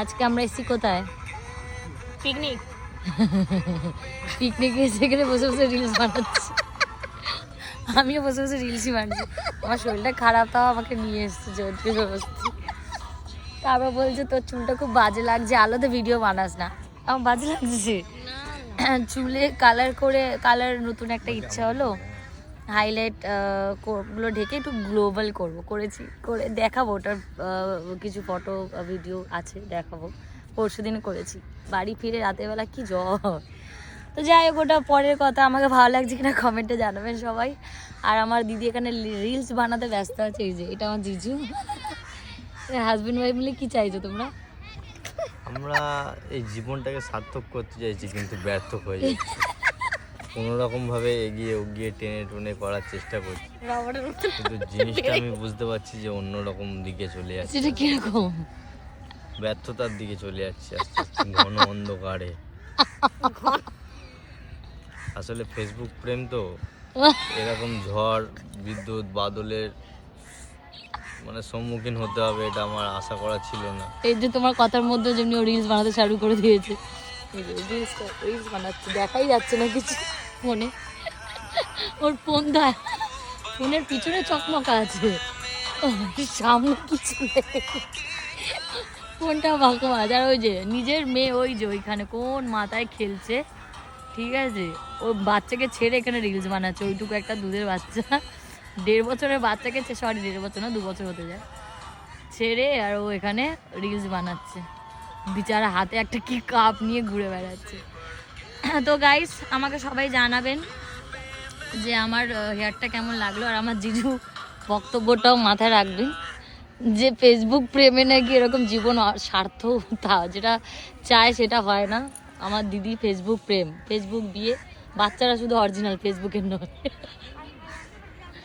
আজকে আমরা এসেছি কোথায়? পিকনিক। পিকনিকে সেখানে বসে বসে রিলস বানাচ্ছি। আমিও বসে বসে রিলসই বানাচ্ছি। আমার শরীরটা খারাপ, তাও আমাকে নিয়ে এসছে জবরদস্তি। তারপর বলছে তোর চুলটা খুব বাজে লাগছে, আলোতে ভিডিও বানাস না। আমার বাজে লাগছে চুলে কালার নতুন একটা ইচ্ছা হলো, হাইলাইট গুলো ঢেকে একটু গ্লোবাল করে দেখাবো। ওটার কিছু ফটো ভিডিও আছে, দেখাবো। পরশু দিন করেছি, বাড়ি ফিরে রাতের বেলা কি জ্বর। তো যাই হোক, ওটা পরের কথা। আমাকে ভালো লাগছে কিনা কমেন্টে জানাবেন সবাই। আর আমার দিদি এখানে রিলস বানাতে ব্যস্ত আছে। এই যে এটা আমার জিজু। হাজবেন্ড ওয়াইফ মিলে কি চাইছো তোমরা? আমরা এই জীবনটাকে সার্থক করতে চাইছি, কিন্তু ব্যর্থ হয়ে যাচ্ছি। কোনো রকম ভাবে এগিয়ে টেনে টুনে করার চেষ্টা করছি, কিন্তু জিনিসটা আমি বুঝতে পারছি যে অন্য রকম দিকে চলে যাচ্ছে। সেটা কিরকম? ব্যর্থতার দিকে চলে যাচ্ছে আস্তে আস্তে, ঘন অন্ধকারে। আসলে ফেসবুক প্রেম তো, এরকম ঝড় বিদ্যুৎ বাদলের সম্মুখীন হতে হবে, এটা আমার আশা করা ছিল না। এই যে তোমার কথার মধ্যে যেমনি ও রিলস বানাতে শুরু করে দিয়েছে, রিলস বানাচ্ছে, দেখাই যাচ্ছে না কিছু ফোনে। ওর ফোনের পিছনে চকমকা আছে, সামনে কিছু নেই। ফোনটা বাঁকা মাছ। আর ওই যে নিজের মেয়ে, ওই যে ওইখানে কোন মাথায় খেলছে, ঠিক আছে? ও বাচ্চাকে ছেড়ে এখানে রিলস বানাচ্ছে। ওইটুকু একটা দুধের বাচ্চা, 1.5 বছরের বাচ্চাকে, সরি 1.5 বছর না, 2 বছর হতে যায়, ছেড়ে আর ও এখানে রিলস বানাচ্ছে। বিচারা হাতে একটা কি কাপ নিয়ে ঘুরে বেড়াচ্ছে। তো গাইস, আমাকে সবাই জানাবেন যে আমার হেয়ারটা কেমন লাগলো। আর আমার জিজু বক্তব্যটাও মাথায় রাখবেন যে ফেসবুক প্রেমে নাকি এরকম জীবন স্বার্থ, তা যেটা চায় সেটা হয় না। আমার দিদি ফেসবুক প্রেম, ফেসবুক বিয়ে, বাচ্চারা শুধু অরিজিনাল, ফেসবুকের নয়।